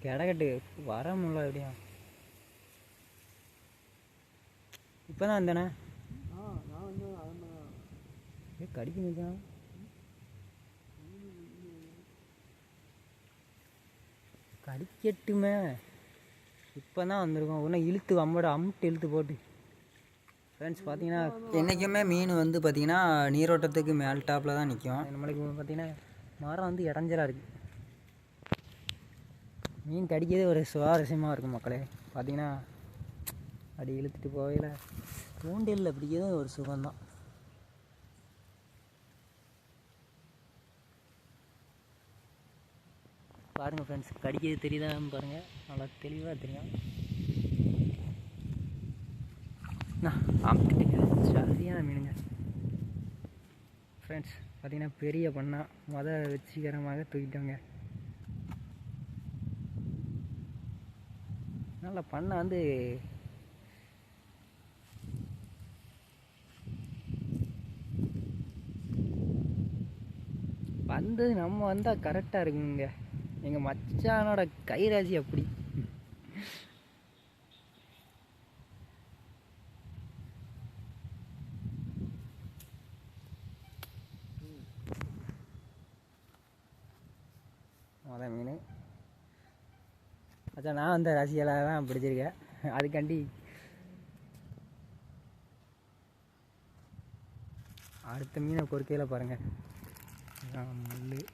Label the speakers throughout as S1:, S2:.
S1: கிடக்கட்டு வர முடியல எப்படியா. இப்போ தான் வந்தேண்ணே.
S2: நான் வந்து
S1: கடிக்க நிற்கான். கடிக்கட்டுமே. இப்போ தான் வந்திருக்கோம். இன்னும் இழுத்து வம்போட அமுட்டு இழுத்து போட்டு. ஃப்ரெண்ட்ஸ் பார்த்தீங்கன்னா என்றைக்குமே மீன் வந்து பார்த்திங்கன்னா நீரோட்டத்துக்கு மேல் டாப்பில் தான் நிற்கும். நம்மளுக்கு பார்த்திங்கன்னா மரம் வந்து இடைஞ்சலாக இருக்குது. மீன் கடிக்கிறது ஒரு சுவாரஸ்யமாக இருக்கும் மக்களே. பார்த்திங்கன்னா அப்படி இழுத்துட்டு போகையில் தூண்டிலில் பிடிக்கிறது ஒரு சுகம்தான். பாருங்கள் ஃப்ரெண்ட்ஸ், கடிக்கிறது தெரியுதான்னு பாருங்கள். நல்லா தெளிவாக தெரியும். அமுக்கிட்டீங்க, சரியான மீனுங்க ஃப்ரெண்ட்ஸ். பார்த்திங்கன்னா பெரிய பண்ணா வெற்றிகரமாக தூக்கிட்டோங்க. நல்லா பண்ணை வந்து வந்தது நம்ம வந்தால் கரெக்டாக இருக்குங்க. எங்கள் மச்சானோட கைராசி அப்படி. மொதல் மீன் மச்சான், நான் அந்த ராசியெல்லாம் தான் பிடிச்சிருக்கேன். அதுக்காண்டி அடுத்த மீனை பொறுக்கையில் பாருங்கள். முள்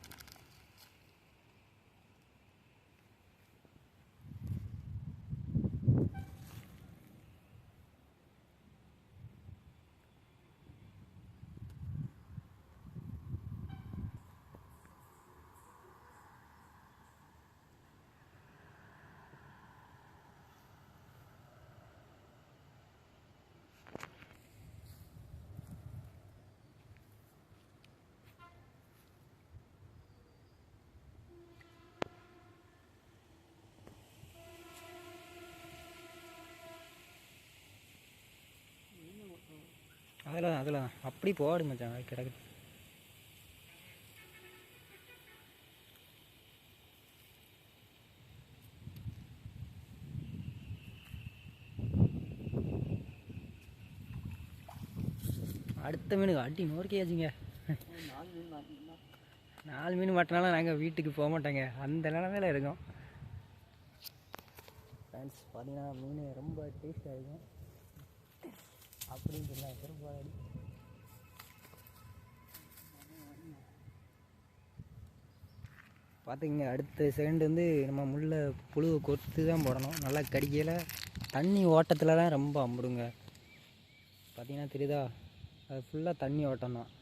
S1: அதில் தான் அப்படி போடு மச்சான். கிடக்கு அடுத்த மீனுக்கு அடி நோர்க்கையாச்சுங்க. 4 மீன் மாட்டினாலும் நாங்கள் வீட்டுக்கு போக மாட்டோங்க. அந்த நிலமையில இருக்கோம் ஃப்ரெண்ட்ஸ். பார்த்தீங்கன்னா மீன் ரொம்ப டேஸ்ட்டாக இருக்கும் அப்படின்னு சொன்னாங்க. பெரும்பாடி பார்த்துக்குங்க. அடுத்த செகண்ட் வந்து நம்ம முள்ளை புழுவை கொத்து தான் போடணும். நல்லா கடிக்கையில் தண்ணி ஓட்டத்தில் தான் ரொம்ப அம்பிடுங்க. பார்த்திங்கன்னா தெரியுதா, அது ஃபுல்லாக தண்ணி ஓட்டம் தான்.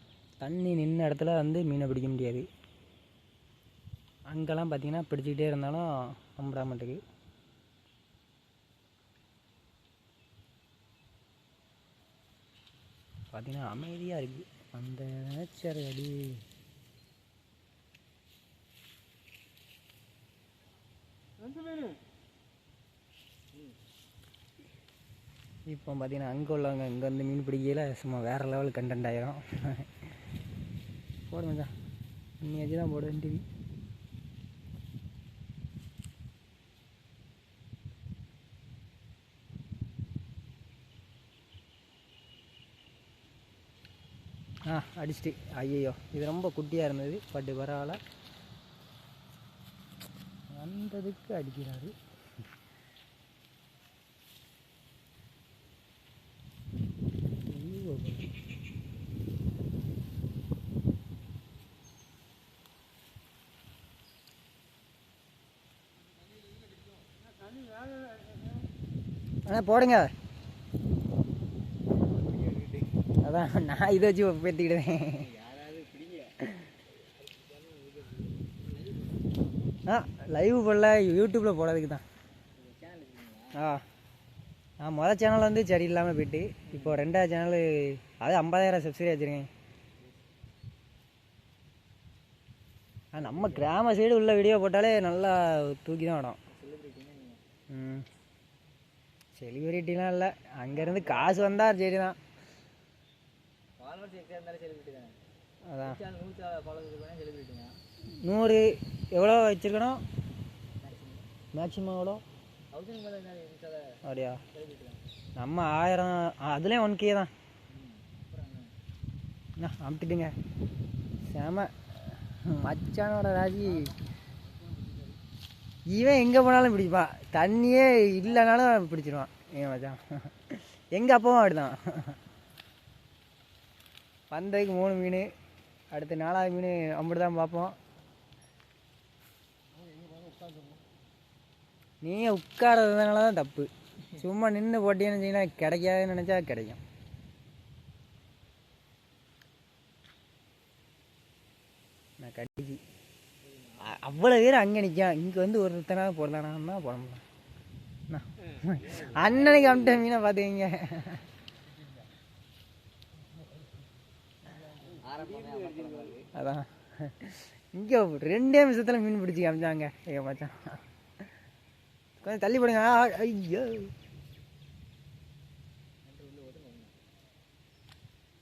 S1: தண்ணி நின்ன இடத்துல வந்து மீனை பிடிக்க முடியாது. அங்கெல்லாம் பார்த்திங்கன்னா பிடிச்சிக்கிட்டே இருந்தாலும் அம்பிட மாட்டேங்குது. பார்த்திங்கன்னா அமைதியாக இருக்குது அந்த நேச்சர். அடி இப்போ பார்த்தீங்கன்னா அங்கே உள்ளவங்க இங்கே வந்து மீன் பிடிக்கையில் சும்மா வேறு லெவல் கண்டென்ட் ஆகிடும். போடுங்க தான் இன்னைக்கு தான் போடுவேன் டிவி. அடிச்சிட்டு ஐயோ, இது ரொம்ப குட்டியாக இருந்தது. பட் பரவாயில்ல, வந்ததுக்கு அடிக்கிறாரு. போடுங்க. அதான் நான் இதை வச்சு பேத்திக்கிடுவேன். லைவ் போடல, யூடியூப்பில் போடுறதுக்கு தான். நான் மொதல் சேனல் வந்து சரியில்லாமல் போயிட்டு இப்போ 2வது சேனல், அது 50,000 சப்ஸ்கிரைப் வச்சுருக்கேன். நம்ம கிராம சைடு உள்ள வீடியோ போட்டாலே நல்லா தூக்கி தான் விடும். செலிபிரிட்டிலாம் இல்லை, அங்கேருந்து காசு வந்தால் சரி தான். அதான் 100 எவ்வளோ வச்சுருக்கணும். மேக்ஸிமம் எவ்வளோ? அப்படியா? நம்ம 1000 அதுலேயும் 1K தான். அமுத்திட்டுங்க. செம மச்சானோட ராஜி. இவன் எங்கே போனாலும் பிடிப்பான், தண்ணியே இல்லைனாலும் பிடிச்சிருவான் என் மச்சான். எங்கள் அப்பாவும் அப்படிதான். வந்ததுக்கு 3 மீன், அடுத்து 4வது மீன் அப்படி தான் பார்ப்போம். நீ உட்காரதுனால தான் தப்பு. சும்மா நின்று போட்டேன்னு வச்சிங்கன்னா கிடைக்காதுன்னு நினச்சா கிடைக்கும். நான் கடிச்சு அவ்வளோ பேர் அங்கே நிற்கான், இங்கே வந்து ஒருத்தனாக போடலானா போட முடியல. அண்ணனுக்கு அமிட்ட மீனை பார்த்துக்கிங்க. அதான் இங்கே 2 நிமிஷத்தில் மீன் பிடிச்சி காமிச்சாங்க எங்கள் மச்சான். கொஞ்சம் தள்ளி போடுங்க. ஐயோ,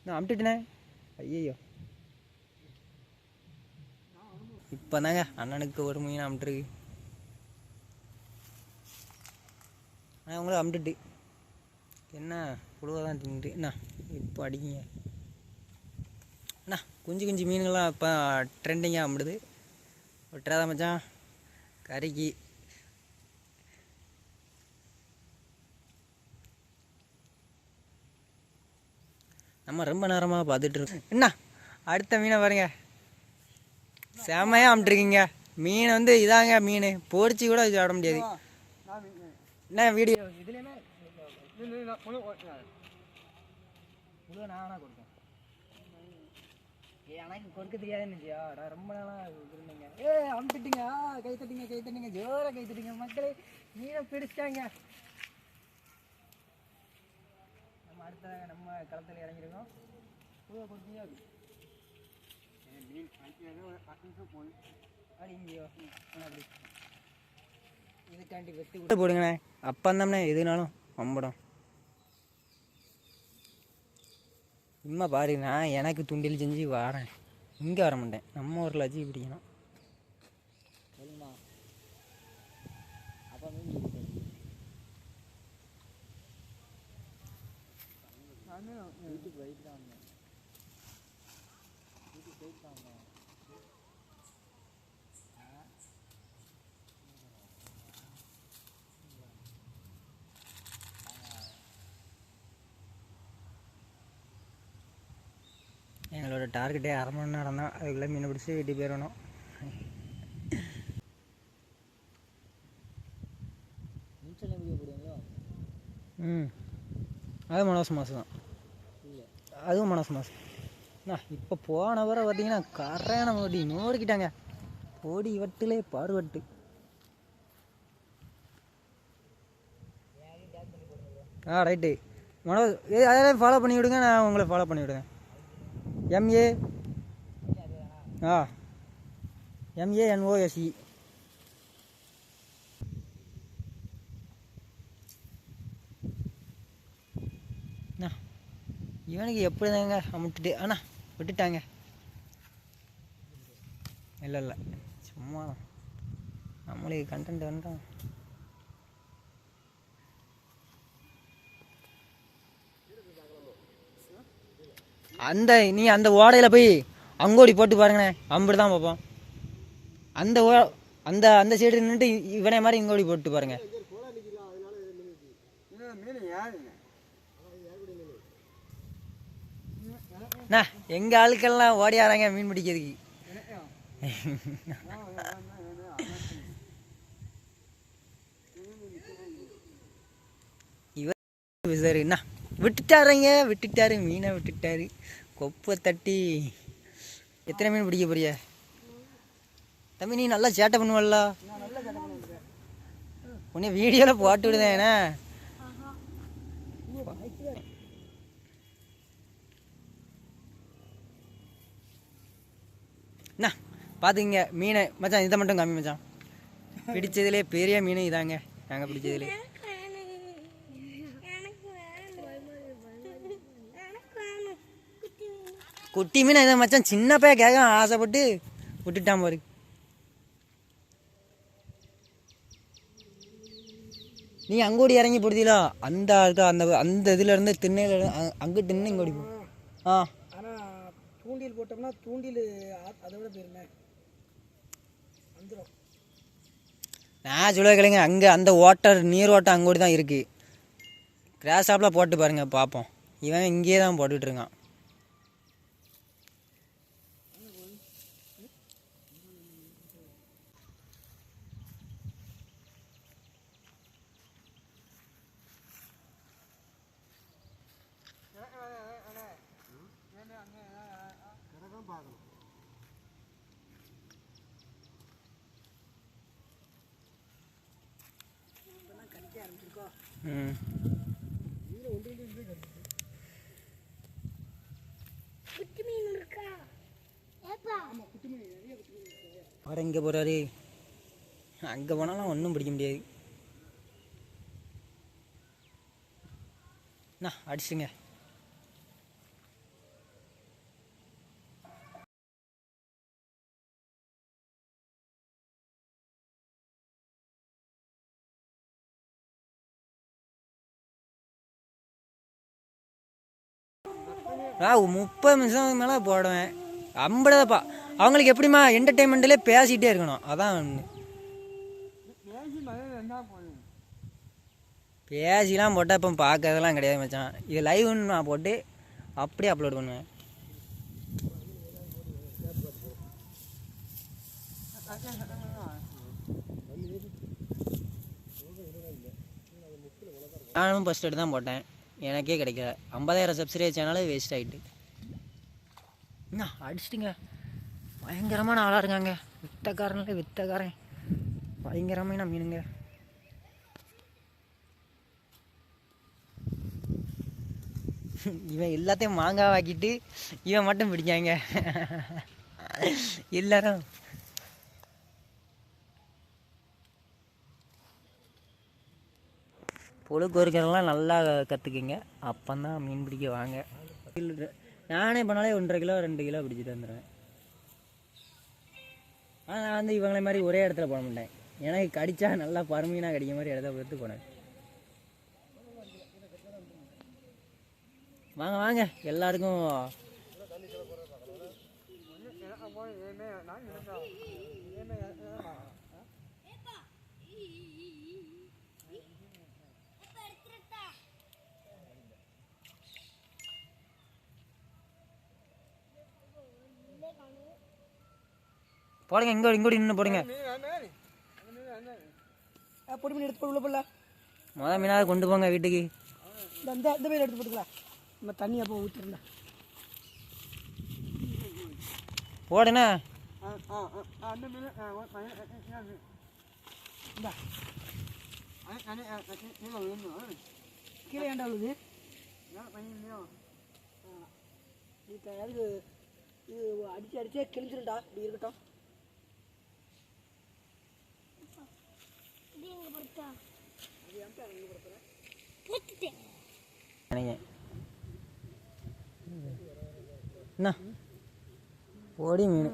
S1: நான் அமிட்டுட்டேனே. ஐயோ, இப்போ தாங்க அண்ணனுக்கு ஒரு மீன் அமிட்டுருக்கு. ஆனால் உங்களை அமிட்டுட்டு என்ன புழுவை தான் தின்னுட்டு என்ன இப்போ அடிக்கிங்க. அண்ணா குஞ்சு மீன்கள்லாம் இப்போ ட்ரெண்டிங்காக அம்பிடுது. விட்டுறாத மச்சான் கறிக்கு. நம்ம ரொம்ப நேரமாக பார்த்துட்ருக்கோம். என்ன அடுத்த மீனை பாருங்க, செமையாக அமிட்டுருக்கீங்க. மீன் வந்து இதாங்க மீன், பொறிச்சு கூட சாப்பிட முடியாது. என்ன வீடியோ இதுலேயுமே நானா கொடுத்தேன். எனக்கு கொடுக்க தெரியாதுன்னு இருந்துச்சியா? ரொம்ப நாளாக இருந்தீங்க. அமிட்டுட்டீங்க. கை தட்டிங்க ஜோராக கை தட்டிங்க மக்களே. மீனை பிடிச்சிட்டாங்க. நம்ம அடுத்ததாங்க நம்ம களத்தில் இறங்கிருக்கோம். அப்படி இதுக்காண்டி வெட்டி போடுங்கண்ணே. அப்பந்தாம்ண்ணே எதுனாலும் அம்படம். சும்மா பாரு, நான் எனக்கு துண்டில் செஞ்சு வரேன், இங்கே வர மாட்டேன். நம்ம ஊரில் வச்சு பிடிக்கணும். எங்களோட டார்கெட்டே 1/2 மணி நேரம் தான். அதுக்குள்ளே மீனை பிடிச்சி வீட்டுக்கு போயிடணும். அது மனோஸ் மாதம் தான். அதுவும் மனோஸ் மாதம். இப்போ போன வர பார்த்தீங்கன்னா கரையான ஓடி நோடிக்கிட்டாங்க. ஓடி வட்டுலே பாருவட்டு. ரைட்டு மனோஸ், அதெல்லாம் ஃபாலோ பண்ணி விடுங்க, நான் உங்களை ஃபாலோ பண்ணி விடுவேன். MANOSE. இவனுக்கு எப்படி தாங்க அமுட்டுட்டு ஆனால் விட்டுட்டாங்க. இல்லை சும்மா நம்மளுக்கு கண்டென்ட் வந்துட்டோம். அந்த ஓடையில் போய் அங்கோடி போட்டு பாருங்கண்ணே, அம்புட்டு தான் பார்ப்போம். அந்த சைடு நின்றுட்டு இவனே மாதிரி இங்கோடி போட்டு பாருங்க. எங்கள் ஆளுக்கெல்லாம் ஓடியாராங்க மீன் பிடிக்கிறதுக்கு. இவர் சார் என்ன விட்டுட்டாரு மீனை விட்டுட்டாரு. கொப்பை தட்டி எத்தனை மீன் பிடிக்க போறிய தம்பி? நீ நல்லா சேட்டை பண்ணுவல்ல, உன்னை வீடியோவில் போட்டு விடுதேன். என்ன பார்த்துங்க மீனை மச்சான், இதை மட்டும் காமி மச்சான். பிடிச்சதுலே பெரிய மீன் இதாங்க நாங்கள் பிடிச்சதுலே. குட்டி மீன் இதை மச்சான், சின்ன பையன் கேட்க ஆசைப்பட்டு விட்டுட்டான் பாரு. நீ அங்கோடி இறங்கி போடுதீங்களா அந்த அந்த அந்த இதுலேருந்து திண்ணையில அங்கிட்டு நின்று இங்கோடி போ. ஆ
S2: ஆனால் தூண்டில் போட்டோம்னா தூண்டில் அதை விட போயிருமே வந்துடும்.
S1: நான் சொல்ல கேளுங்க, அங்கே அந்த ஓட்டர் நீர் ஓட்டம் அங்கோடி தான் இருக்குது. கிராஸ் ஆப்பில் போட்டு பாருங்கள் பார்ப்போம். இவன் இங்கேயே தான் போட்டுக்கிட்டு இருக்கான். பாரு இங்கே போகிறாரு. அங்கே போனாலும் ஒன்றும் பிடிக்க முடியாது. அண்ணா அடிச்சுங்க. நான் 30 நிமிஷம் மேலே போடுவேன். 50 அவங்களுக்கு எப்படிமா என்டர்டெயின்மெண்ட்லேயே பேசிகிட்டே இருக்கணும். அதான் பேசிலாம் போட்டால் இப்போ பார்க்கறதெல்லாம் கிடையாது மச்சான். இது லைவ்னு நான் போட்டு அப்படியே அப்லோட் பண்ணுவேன். நானும் ஃபஸ்ட் எடுத்து தான் போட்டேன், எனக்கே கிடைக்கல. 50,000 சப்ஸ்கிரைப் சேனலும் வேஸ்ட் ஆகிட்டு. என்ன அடிச்சிட்டிங்க, பயங்கரமான ஆளாக இருக்காங்க. வித்தக்காரன் பயங்கரமான மீனுங்க. இவன் எல்லாத்தையும் மாங்காய் வாக்கிட்டு இவன் மட்டும் பிடிக்காங்க எல்லாரும். பொழுக்கொருக்கெல்லாம் நல்லா கற்றுக்குங்க, அப்போந்தான் மீன் பிடிக்க வாங்க. நானே பண்ணாலே 1.5 கிலோ 2 கிலோ பிடிச்சிட்டு வந்துடுவேன். ஆனால் நான் வந்து இவங்களை மாதிரி ஒரே இடத்துல போட மாட்டேன். எனக்கு கடித்தா நல்லா பருமீனாக கடிக்க மாதிரி இடத்த பார்த்து போனேன். வாங்க வாங்க எல்லாருக்கும். போடுங்க, இங்கோடி நின்று போடுங்க.
S2: பொடி மீன் எடுத்து உள்ள போடல.
S1: மொதல் மீனாவது கொண்டு போங்க வீட்டுக்கு.
S2: இந்த மீன் எடுத்து போட்டுக்கலாம். நம்ம தண்ணி அப்போ ஊற்றிருந்தா
S1: போடுண்ணா.
S2: கீழே ஏண்டா உள்ளது இப்போ அதுக்கு இது அடிச்சே கிழிஞ்சிருண்டா. இப்படி இருக்கட்டும்.
S1: என்ன ஓடி மீன்